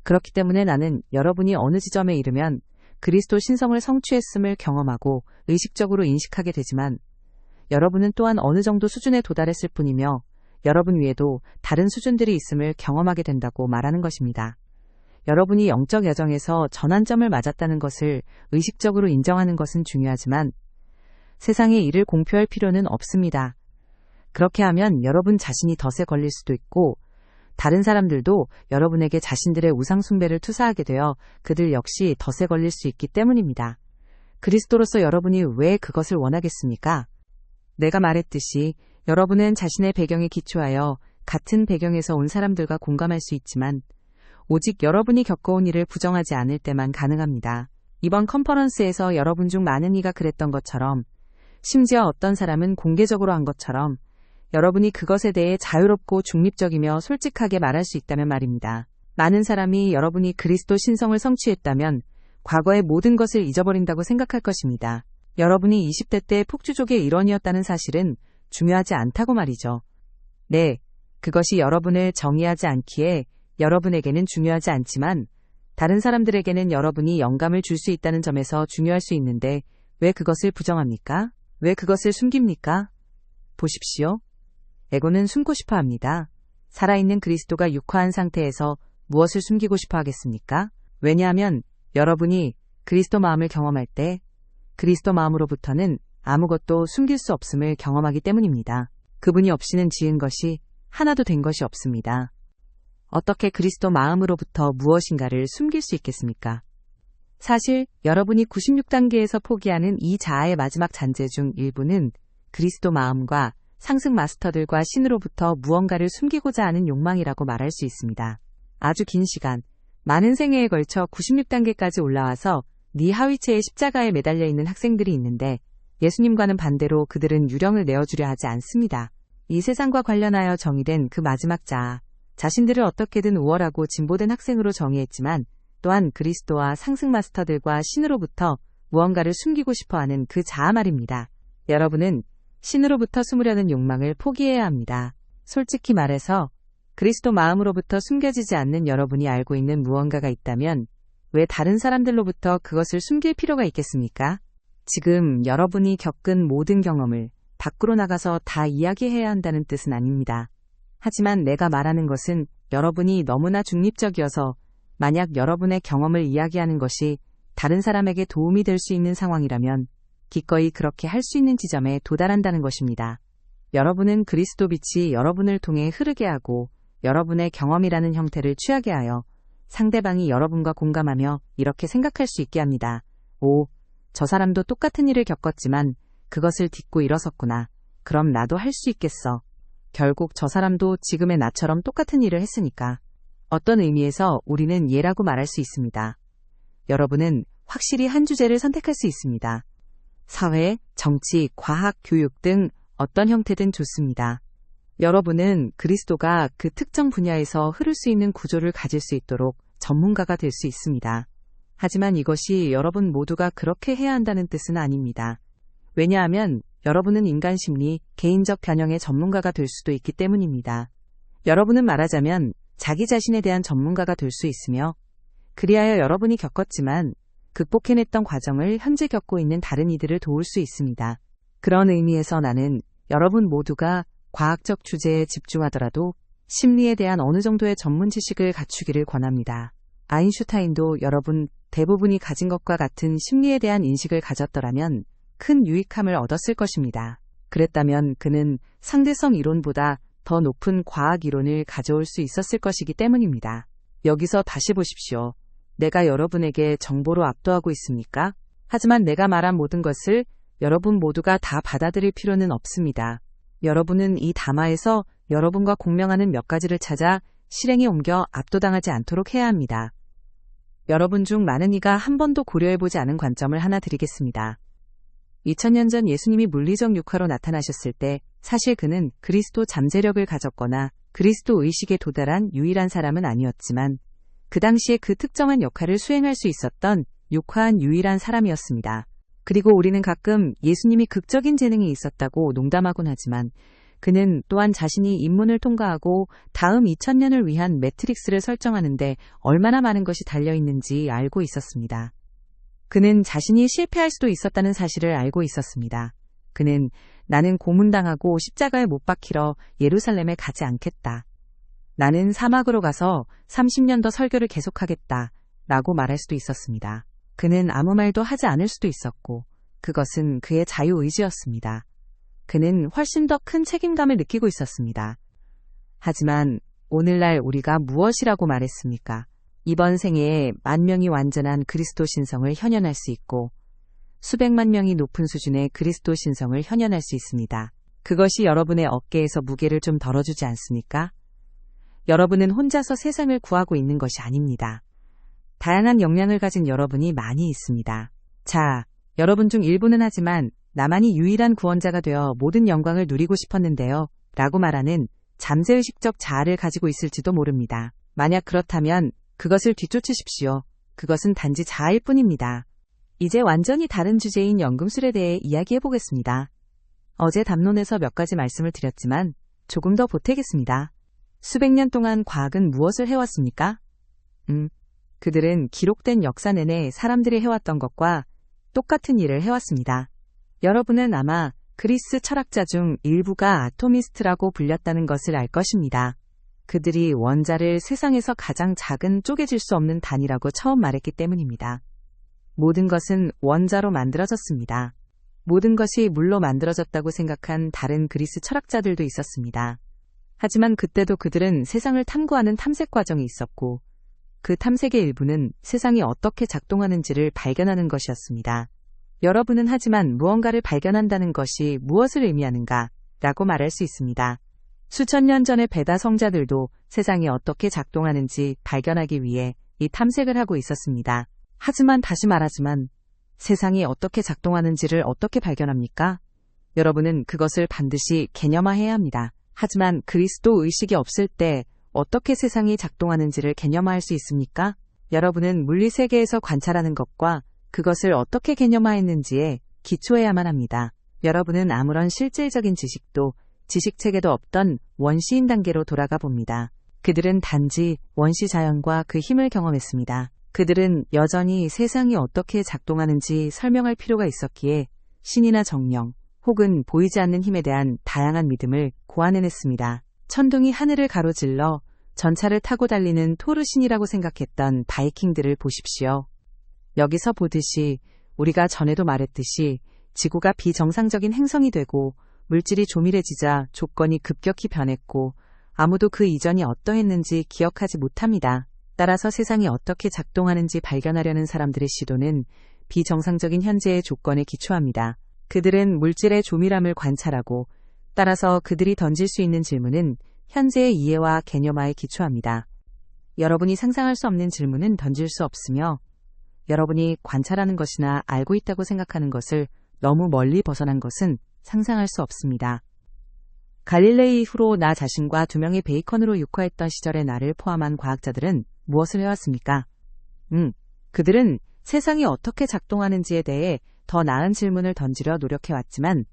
그렇기 때문에 나는 여러분이 어느 지점에 이르면 그리스도 신성을 성취했음을 경험하고 의식적으로 인식하게 되지만 여러분은 또한 어느 정도 수준에 도달했을 뿐이며 여러분 위에도 다른 수준들이 있음을 경험하게 된다고 말하는 것입니다. 여러분이 영적 여정에서 전환점을 맞았다는 것을 의식적으로 인정하는 것은 중요하지만 세상에 이를 공표할 필요는 없습니다. 그렇게 하면 여러분 자신이 덫에 걸릴 수도 있고 다른 사람들도 여러분에게 자신들의 우상숭배를 투사하게 되어 그들 역시 덫에 걸릴 수 있기 때문입니다. 그리스도로서 여러분이 왜 그것을 원하겠습니까? 내가 말했듯이 여러분은 자신의 배경에 기초하여 같은 배경에서 온 사람들과 공감할 수 있지만 오직 여러분이 겪어온 일을 부정하지 않을 때만 가능합니다. 이번 컨퍼런스에서 여러분 중 많은 이가 그랬던 것처럼 심지어 어떤 사람은 공개적으로 한 것처럼 여러분이 그것에 대해 자유롭고 중립적이며 솔직하게 말할 수 있다면 말입니다. 많은 사람이 여러분이 그리스도 신성을 성취했다면 과거의 모든 것을 잊어버린다고 생각할 것입니다. 여러분이 20대 때 폭주족의 일원이었다는 사실은 중요하지 않다고 말이죠. 네, 그것이 여러분을 정의하지 않기에 여러분에게는 중요하지 않지만 다른 사람들에게는 여러분이 영감을 줄 수 있다는 점에서 중요할 수 있는데 왜 그것을 부정합니까? 왜 그것을 숨깁니까? 보십시오. 에고는 숨고 싶어 합니다. 살아있는 그리스도가 육화한 상태에서 무엇을 숨기고 싶어 하겠습니까? 왜냐하면 여러분이 그리스도 마음을 경험할 때 그리스도 마음으로부터는 아무것도 숨길 수 없음을 경험하기 때문입니다. 그분이 없이는 지은 것이 하나도 된 것이 없습니다. 어떻게 그리스도 마음으로부터 무엇인가를 숨길 수 있겠습니까? 사실 여러분이 96단계에서 포기하는 이 자아의 마지막 잔재 중 일부는 그리스도 마음과 상승 마스터들과 신으로부터 무언가를 숨기고자 하는 욕망이라고 말할 수 있습니다. 아주 긴 시간, 많은 생애에 걸쳐 96단계까지 올라와서 하위체의 십자가에 매달려 있는 학생들이 있는데 예수님과는 반대로 그들은 유령을 내어주려 하지 않습니다. 이 세상과 관련하여 정의된 그 마지막 자아, 자신들을 어떻게든 우월하고 진보된 학생으로 정의했지만 또한 그리스도와 상승 마스터들과 신으로부터 무언가를 숨기고 싶어하는 그 자아 말입니다. 여러분은 신으로부터 숨으려는 욕망을 포기해야 합니다. 솔직히 말해서 그리스도 마음으로부터 숨겨지지 않는 여러분이 알고 있는 무언가가 있다면 왜 다른 사람들로부터 그것을 숨길 필요가 있겠습니까? 지금 여러분이 겪은 모든 경험을 밖으로 나가서 다 이야기해야 한다는 뜻은 아닙니다. 하지만 내가 말하는 것은 여러분이 너무나 중립적이어서 만약 여러분의 경험을 이야기하는 것이 다른 사람에게 도움이 될 수 있는 상황이라면 기꺼이 그렇게 할 수 있는 지점에 도달한다는 것입니다. 여러분은 그리스도 빛이 여러분을 통해 흐르게 하고 여러분의 경험이라는 형태를 취하게 하여 상대방이 여러분과 공감하며 이렇게 생각할 수 있게 합니다. 오, 저 사람도 똑같은 일을 겪었지만 그것을 딛고 일어섰구나. 그럼 나도 할 수 있겠어. 결국 저 사람도 지금의 나처럼 똑같은 일을 했으니까. 어떤 의미에서 우리는 예라고 말할 수 있습니다. 여러분은 확실히 한 주제를 선택할 수 있습니다. 사회, 정치, 과학, 교육 등 어떤 형태든 좋습니다. 여러분은 그리스도가 그 특정 분야에서 흐를 수 있는 구조를 가질 수 있도록 전문가가 될 수 있습니다. 하지만 이것이 여러분 모두가 그렇게 해야 한다는 뜻은 아닙니다. 왜냐하면 여러분은 인간 심리, 개인적 변형의 전문가가 될 수도 있기 때문입니다. 여러분은 말하자면 자기 자신에 대한 전문가가 될 수 있으며 그리하여 여러분이 겪었지만 극복해냈던 과정을 현재 겪고 있는 다른 이들을 도울 수 있습니다. 그런 의미에서 나는 여러분 모두가 과학적 주제에 집중하더라도 심리에 대한 어느 정도의 전문 지식을 갖추기를 권합니다. 아인슈타인도 여러분 대부분이 가진 것과 같은 심리에 대한 인식을 가졌더라면 큰 유익함을 얻었을 것입니다. 그랬다면 그는 상대성 이론보다 더 높은 과학 이론을 가져올 수 있었을 것이기 때문입니다. 여기서 다시 보십시오. 내가 여러분에게 정보로 압도하고 있습니까? 하지만 내가 말한 모든 것을 여러분 모두가 다 받아들일 필요는 없습니다. 여러분은 이 담화에서 여러분과 공명하는 몇 가지를 찾아 실행에 옮겨 압도당하지 않도록 해야 합니다. 여러분 중 많은 이가 한 번도 고려해보지 않은 관점을 하나 드리겠습니다. 2000년 전 예수님이 물리적 육화로 나타나셨을 때 사실 그는 그리스도 잠재력을 가졌거나 그리스도 의식에 도달한 유일한 사람은 아니었지만 그 당시에 그 특정한 역할을 수행할 수 있었던 육화한 유일한 사람이었습니다. 그리고 우리는 가끔 예수님이 극적인 재능이 있었다고 농담하곤 하지만 그는 또한 자신이 인문을 통과하고 다음 2000년을 위한 매트릭스를 설정하는데 얼마나 많은 것이 달려있는지 알고 있었습니다. 그는 자신이 실패할 수도 있었다는 사실을 알고 있었습니다. 그는 나는 고문당하고 십자가에 못 박히러 예루살렘에 가지 않겠다. 나는 사막으로 가서 30년 더 설교를 계속하겠다. 라고 말할 수도 있었습니다. 그는 아무 말도 하지 않을 수도 있었고 그것은 그의 자유의지였습니다. 그는 훨씬 더 큰 책임감을 느끼고 있었습니다. 하지만 오늘날 우리가 무엇이라고 말했습니까? 이번 생애에 10,000명이 완전한 그리스도 신성을 현현할 수 있고 수백만 명이 높은 수준의 그리스도 신성을 현현할 수 있습니다. 그것이 여러분의 어깨에서 무게를 좀 덜어주지 않습니까? 여러분은 혼자서 세상을 구하고 있는 것이 아닙니다. 다양한 역량을 가진 여러분이 많이 있습니다. 자, 여러분 중 일부는 하지만 나만이 유일한 구원자가 되어 모든 영광을 누리고 싶었는데요. 라고 말하는 잠재의식적 자아를 가지고 있을지도 모릅니다. 만약 그렇다면 그것을 뒤쫓으십시오. 그것은 단지 자아일 뿐입니다. 이제 완전히 다른 주제인 연금술에 대해 이야기해 보겠습니다. 어제 담론에서 몇 가지 말씀을 드렸지만 조금 더 보태겠습니다. 수백 년 동안 과학은 무엇을 해왔습니까? 그들은 기록된 역사 내내 사람들이 해왔던 것과 똑같은 일을 해왔습니다. 여러분은 아마 그리스 철학자 중 일부가 아토미스트라고 불렸다는 것을 알 것입니다. 그들이 원자를 세상에서 가장 작은 쪼개질 수 없는 단위라고 처음 말했기 때문입니다. 모든 것은 원자로 만들어졌습니다. 모든 것이 물로 만들어졌다고 생각한 다른 그리스 철학자들도 있었습니다. 하지만 그때도 그들은 세상을 탐구하는 탐색 과정이 있었고 그 탐색의 일부는 세상이 어떻게 작동하는지를 발견하는 것이었습니다. 여러분은 하지만 무언가를 발견한다는 것이 무엇을 의미하는가? 라고 말할 수 있습니다. 수천 년 전의 베다 성자들도 세상이 어떻게 작동하는지 발견하기 위해 이 탐색을 하고 있었습니다. 하지만 다시 말하지만 세상이 어떻게 작동하는지를 어떻게 발견합니까? 여러분은 그것을 반드시 개념화해야 합니다. 하지만 그리스도 의식이 없을 때 어떻게 세상이 작동하는지를 개념화할 수 있습니까? 여러분은 물리세계에서 관찰하는 것과 그것을 어떻게 개념화했는지에 기초해야만 합니다. 여러분은 아무런 실질적인 지식도 지식체계도 없던 원시인 단계로 돌아가 봅니다. 그들은 단지 원시 자연과 그 힘을 경험했습니다. 그들은 여전히 세상이 어떻게 작동하는지 설명할 필요가 있었기에 신이나 정령 혹은 보이지 않는 힘에 대한 다양한 믿음을 고안해냈습니다. 천둥이 하늘을 가로질러 전차를 타고 달리는 토르신이라고 생각했던 바이킹들을 보십시오. 여기서 보듯이 우리가 전에도 말했듯이 지구가 비정상적인 행성이 되고 물질이 조밀해지자 조건이 급격히 변했고 아무도 그 이전이 어떠했는지 기억하지 못합니다. 따라서 세상이 어떻게 작동하는지 발견하려는 사람들의 시도는 비정상적인 현재의 조건에 기초합니다. 그들은 물질의 조밀함을 관찰하고 따라서 그들이 던질 수 있는 질문은 현재의 이해와 개념화에 기초합니다. 여러분이 상상할 수 없는 질문은 던질 수 없으며 여러분이 관찰하는 것이나 알고 있다고 생각하는 것을 너무 멀리 벗어난 것은 상상할 수 없습니다. 갈릴레이 이후로 나 자신과 2명의 베이컨으로 육화했던 시절의 나를 포함한 과학자들은 무엇을 해왔습니까? 그들은 세상이 어떻게 작동하는지에 대해 더 나은 질문을 던지려 노력해왔지만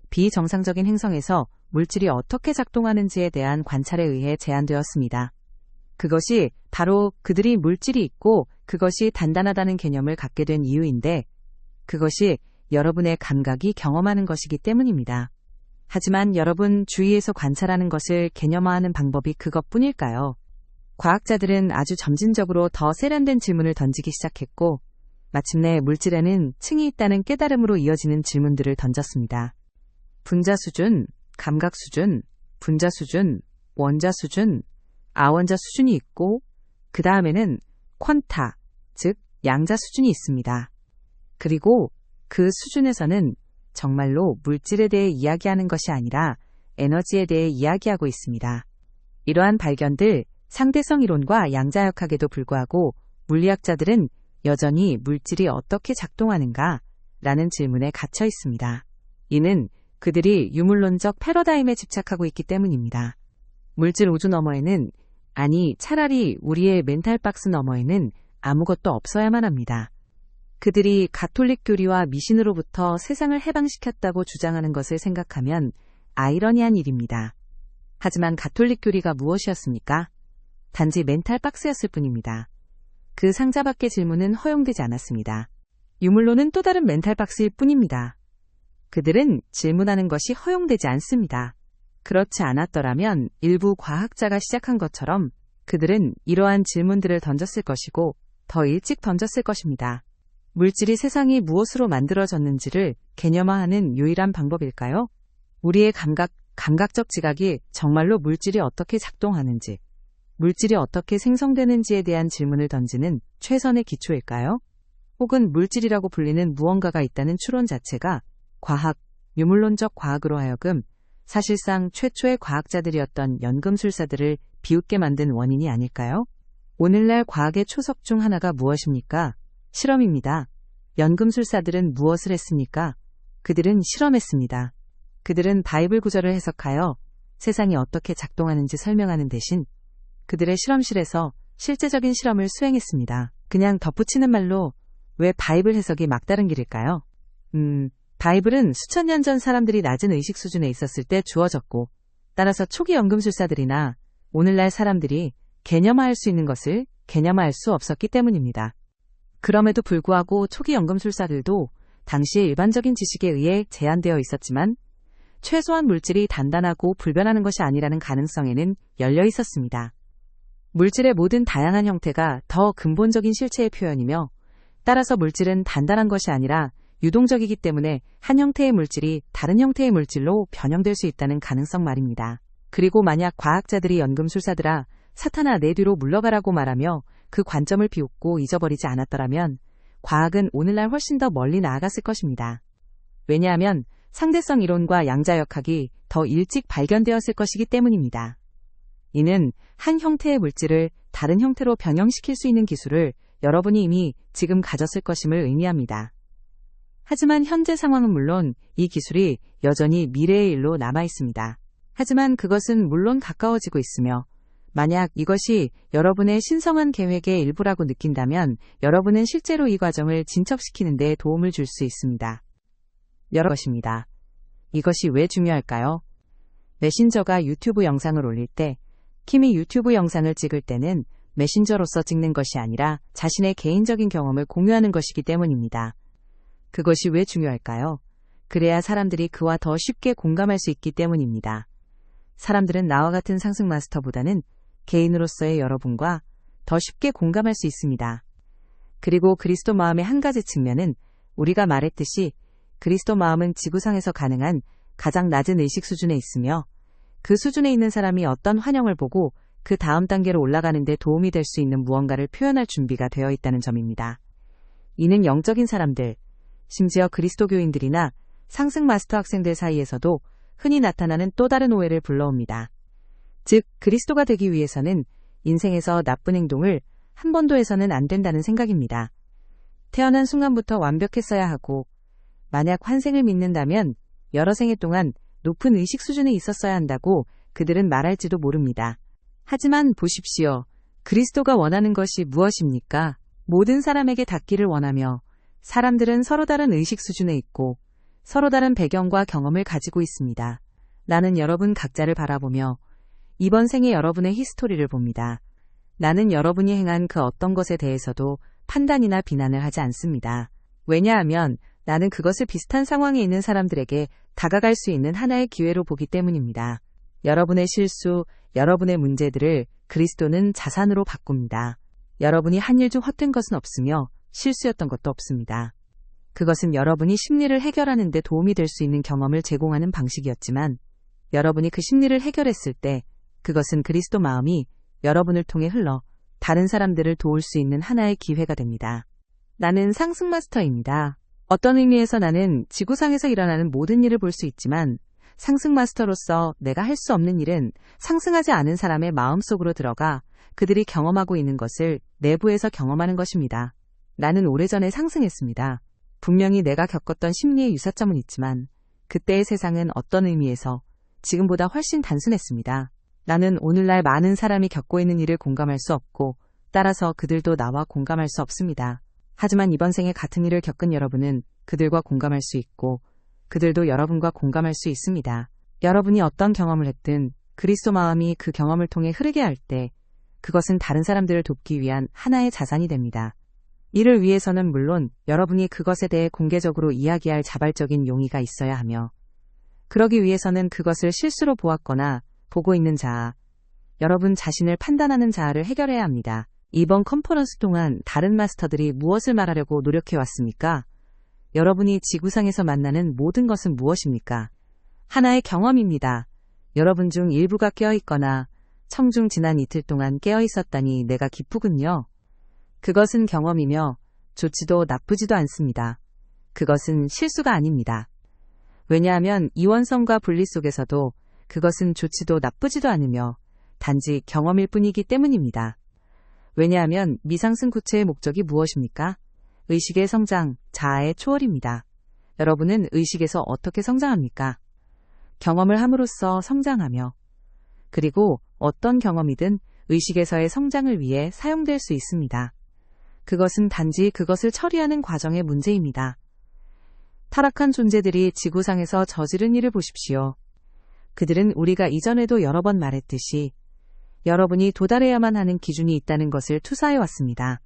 비정상적인 행성에서 물질이 어떻게 작동하는지에 대한 관찰에 의해 제한되었습니다. 그것이 바로 그들이 물질이 있고 그것이 단단하다는 개념을 갖게 된 이유인데 그것이 여러분의 감각이 경험하는 것이기 때문입니다. 하지만 여러분 주위에서 관찰하는 것을 개념화하는 방법이 그것뿐일까요? 과학자들은 아주 점진적으로 더 세련된 질문을 던지기 시작했고 마침내 물질에는 층이 있다는 깨달음으로 이어지는 질문들을 던졌습니다. 분자 수준, 감각 수준, 분자 수준, 원자 수준, 아원자 수준이 있고 그 다음에는 퀀타, 즉 양자 수준이 있습니다. 그리고 그 수준에서는 정말로 물질에 대해 이야기하는 것이 아니라 에너지에 대해 이야기하고 있습니다. 이러한 발견들, 상대성 이론과 양자역학에도 불구하고 물리학자들은 여전히 물질이 어떻게 작동하는가? 라는 질문에 갇혀 있습니다. 이는 그들이 유물론적 패러다임에 집착하고 있기 때문입니다. 물질 우주 너머에는, 아니 차라리 우리의 멘탈 박스 너머에는 아무것도 없어야만 합니다. 그들이 가톨릭 교리와 미신으로부터 세상을 해방시켰다고 주장하는 것을 생각하면 아이러니한 일입니다. 하지만 가톨릭 교리가 무엇이었습니까? 단지 멘탈 박스였을 뿐입니다. 그 상자 밖의 질문은 허용되지 않았습니다. 유물론은 또 다른 멘탈 박스일 뿐입니다. 그들은 질문하는 것이 허용되지 않습니다. 그렇지 않았더라면 일부 과학자가 시작한 것처럼 그들은 이러한 질문들을 던졌을 것이고 더 일찍 던졌을 것입니다. 물질이 세상이 무엇으로 만들어졌는지를 개념화하는 유일한 방법일까요? 우리의 감각적 지각이 정말로 물질이 어떻게 작동하는지, 물질이 어떻게 생성되는지에 대한 질문을 던지는 최선의 기초일까요? 혹은 물질이라고 불리는 무언가가 있다는 추론 자체가 과학, 유물론적 과학으로 하여금 사실상 최초의 과학자들이었던 연금술사들을 비웃게 만든 원인이 아닐까요? 오늘날 과학의 초석 중 하나가 무엇입니까? 실험입니다. 연금술사들은 무엇을 했습니까? 그들은 실험했습니다. 그들은 바이블 구절을 해석하여 세상이 어떻게 작동하는지 설명하는 대신 그들의 실험실에서 실제적인 실험을 수행했습니다. 그냥 덧붙이는 말로 왜 바이블 해석이 막다른 길일까요? 바이블은 수천 년 전 사람들이 낮은 의식 수준에 있었을 때 주어졌고 따라서 초기 연금술사들이나 오늘날 사람들이 개념화할 수 있는 것을 개념화할 수 없었기 때문입니다. 그럼에도 불구하고 초기 연금술사들도 당시의 일반적인 지식에 의해 제한되어 있었지만 최소한 물질이 단단하고 불변하는 것이 아니라는 가능성에는 열려 있었습니다. 물질의 모든 다양한 형태가 더 근본적인 실체의 표현이며 따라서 물질은 단단한 것이 아니라 유동적이기 때문에 한 형태의 물질이 다른 형태의 물질로 변형될 수 있다는 가능성 말입니다. 그리고 만약 과학자들이 연금술사들아 사탄아 내 뒤로 물러가라고 말하며 그 관점을 비웃고 잊어버리지 않았더라면 과학은 오늘날 훨씬 더 멀리 나아갔을 것입니다. 왜냐하면 상대성 이론과 양자역학이 더 일찍 발견되었을 것이기 때문입니다. 이는 한 형태의 물질을 다른 형태로 변형시킬 수 있는 기술을 여러분이 이미 지금 가졌을 것임을 의미합니다. 하지만 현재 상황은 물론 이 기술이 여전히 미래의 일로 남아 있습니다. 하지만 그것은 물론 가까워지고 있으며 만약 이것이 여러분의 신성한 계획의 일부라고 느낀다면 여러분은 실제로 이 과정을 진척시키는 데 도움을 줄 수 있습니다. 여러 것입니다. 이것이 왜 중요할까요? 메신저가 유튜브 영상을 올릴 때, 킴이 유튜브 영상을 찍을 때는 메신저로서 찍는 것이 아니라 자신의 개인적인 경험을 공유하는 것이기 때문입니다. 그것이 왜 중요할까요? 그래야 사람들이 그와 더 쉽게 공감할 수 있기 때문입니다. 사람들은 나와 같은 상승 마스터보다는 개인으로서의 여러분과 더 쉽게 공감할 수 있습니다. 그리고 그리스도 마음의 한 가지 측면은 우리가 말했듯이 그리스도 마음은 지구상에서 가능한 가장 낮은 의식 수준에 있으며 그 수준에 있는 사람이 어떤 환영을 보고 그 다음 단계로 올라가는 데 도움이 될 수 있는 무언가를 표현할 준비가 되어 있다는 점입니다. 이는 영적인 사람들, 심지어 그리스도교인들이나 상승 마스터 학생들 사이에서도 흔히 나타나는 또 다른 오해를 불러옵니다. 즉, 그리스도가 되기 위해서는 인생에서 나쁜 행동을 한 번도 해서는 안 된다는 생각입니다. 태어난 순간부터 완벽했어야 하고 만약 환생을 믿는다면 여러 생애 동안 높은 의식 수준에 있었어야 한다고 그들은 말할지도 모릅니다. 하지만 보십시오. 그리스도가 원하는 것이 무엇입니까? 모든 사람에게 닿기를 원하며 사람들은 서로 다른 의식 수준에 있고 서로 다른 배경과 경험을 가지고 있습니다. 나는 여러분 각자를 바라보며 이번 생에 여러분의 히스토리를 봅니다. 나는 여러분이 행한 그 어떤 것에 대해서도 판단이나 비난을 하지 않습니다. 왜냐하면 나는 그것을 비슷한 상황에 있는 사람들에게 다가갈 수 있는 하나의 기회로 보기 때문입니다. 여러분의 실수, 여러분의 문제들을 그리스도는 자산으로 바꿉니다. 여러분이 한 일 중 헛된 것은 없으며 실수였던 것도 없습니다. 그것은 여러분이 심리를 해결하는 데 도움이 될 수 있는 경험을 제공하는 방식이었지만 여러분이 그 심리를 해결했을 때 그것은 그리스도 마음이 여러분을 통해 흘러 다른 사람들을 도울 수 있는 하나의 기회가 됩니다. 나는 상승 마스터입니다. 어떤 의미에서 나는 지구상에서 일어나는 모든 일을 볼 수 있지만 상승 마스터로서 내가 할 수 없는 일은 상승하지 않은 사람의 마음속으로 들어가 그들이 경험하고 있는 것을 내부에서 경험하는 것입니다. 나는 오래전에 상승했습니다. 분명히 내가 겪었던 심리의 유사점은 있지만 그때의 세상은 어떤 의미에서 지금보다 훨씬 단순했습니다. 나는 오늘날 많은 사람이 겪고 있는 일을 공감할 수 없고 따라서 그들도 나와 공감할 수 없습니다. 하지만 이번 생에 같은 일을 겪은 여러분은 그들과 공감할 수 있고 그들도 여러분과 공감할 수 있습니다. 여러분이 어떤 경험을 했든 그리스도 마음이 그 경험을 통해 흐르게 할 때 그것은 다른 사람들을 돕기 위한 하나의 자산이 됩니다. 이를 위해서는 물론 여러분이 그것에 대해 공개적으로 이야기할 자발적인 용의가 있어야 하며 그러기 위해서는 그것을 실수로 보았거나 보고 있는 자아, 여러분 자신을 판단하는 자아를 해결해야 합니다. 이번 컨퍼런스 동안 다른 마스터들이 무엇을 말하려고 노력해왔습니까? 여러분이 지구상에서 만나는 모든 것은 무엇입니까? 하나의 경험입니다. 여러분 중 일부가 깨어있거나 청중 지난 이틀 동안 깨어있었다니 내가 기쁘군요. 그것은 경험이며 좋지도 나쁘지도 않습니다. 그것은 실수가 아닙니다. 왜냐하면 이원성과 분리 속에서도 그것은 좋지도 나쁘지도 않으며 단지 경험일 뿐이기 때문입니다. 왜냐하면 미상승 구체의 목적이 무엇입니까? 의식의 성장, 자아의 초월입니다. 여러분은 의식에서 어떻게 성장합니까? 경험을 함으로써 성장하며 그리고 어떤 경험이든 의식에서의 성장을 위해 사용될 수 있습니다. 그것은 단지 그것을 처리하는 과정의 문제입니다. 타락한 존재들이 지구상에서 저지른 일을 보십시오. 그들은 우리가 이전에도 여러 번 말했듯이 여러분이 도달해야만 하는 기준이 있다는 것을 투사해왔습니다.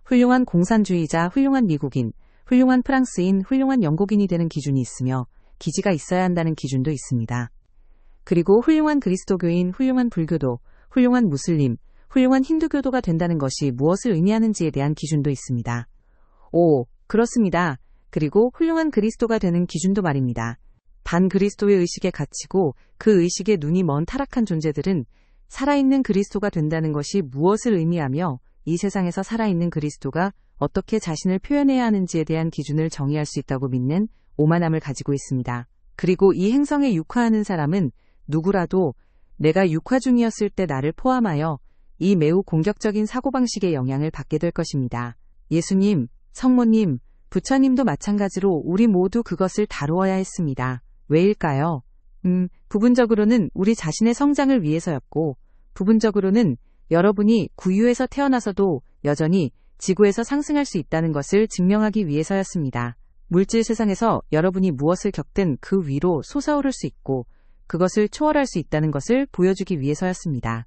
훌륭한 공산주의자, 훌륭한 미국인, 훌륭한 프랑스인, 훌륭한 영국인이 되는 기준이 있으며 기지가 있어야 한다는 기준도 있습니다. 그리고 훌륭한 그리스도교인, 훌륭한 불교도, 훌륭한 무슬림, 훌륭한 힌두교도가 된다는 것이 무엇을 의미하는지에 대한 기준도 있습니다. 오, 그렇습니다. 그리고 훌륭한 그리스도가 되는 기준도 말입니다. 반그리스도의 의식에 갇히고 그 의식에 눈이 먼 타락한 존재들은 살아있는 그리스도가 된다는 것이 무엇을 의미하며 이 세상에서 살아있는 그리스도가 어떻게 자신을 표현해야 하는지에 대한 기준을 정의할 수 있다고 믿는 오만함을 가지고 있습니다. 그리고 이 행성에 육화하는 사람은 누구라도 내가 육화 중이었을 때 나를 포함하여 이 매우 공격적인 사고방식의 영향을 받게 될 것입니다. 예수님, 성모님, 부처님도 마찬가지로 우리 모두 그것을 다루어야 했습니다. 왜일까요? 부분적으로는 우리 자신의 성장을 위해서였고, 부분적으로는 여러분이 구유에서 태어나서도 여전히 지구에서 상승할 수 있다는 것을 증명하기 위해서였습니다. 물질 세상에서 여러분이 무엇을 겪든 그 위로 솟아오를 수 있고, 그것을 초월할 수 있다는 것을 보여주기 위해서였습니다.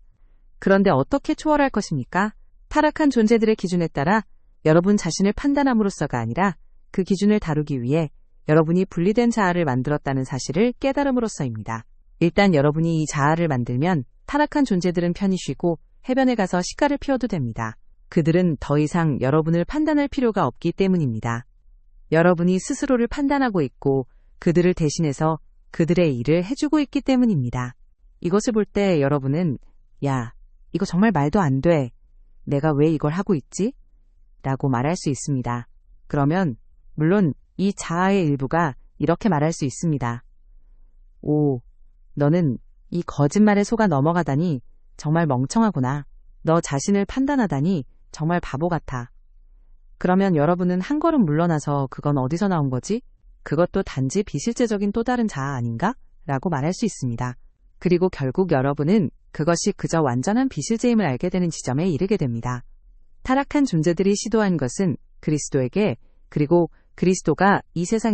그런데 어떻게 초월할 것입니까? 타락한 존재들의 기준에 따라 여러분 자신을 판단함으로써가 아니라 그 기준을 다루기 위해 여러분이 분리된 자아를 만들었다는 사실을 깨달음으로써입니다. 일단 여러분이 이 자아를 만들면 타락한 존재들은 편히 쉬고 해변에 가서 시가를 피워도 됩니다. 그들은 더 이상 여러분을 판단할 필요가 없기 때문입니다. 여러분이 스스로를 판단하고 있고 그들을 대신해서 그들의 일을 해주고 있기 때문입니다. 이것을 볼 때 여러분은 야, 이거 정말 말도 안 돼. 내가 왜 이걸 하고 있지? 라고 말할 수 있습니다. 그러면 물론 이 자아의 일부가 이렇게 말할 수 있습니다. 오, 너는 이 거짓말에 속아 넘어가다니 정말 멍청하구나. 너 자신을 판단하다니 정말 바보 같아. 그러면 여러분은 한 걸음 물러나서 그건 어디서 나온 거지? 그것도 단지 비실제적인 또 다른 자아 아닌가? 라고 말할 수 있습니다. 그리고 결국 여러분은 그것이 그저 완전한 비실제임을 알게 되는 지점에 이르게 됩니다. 타락한 존재들이 시도한 것은 그리스도에게 그리고 그리스도가 이 세상에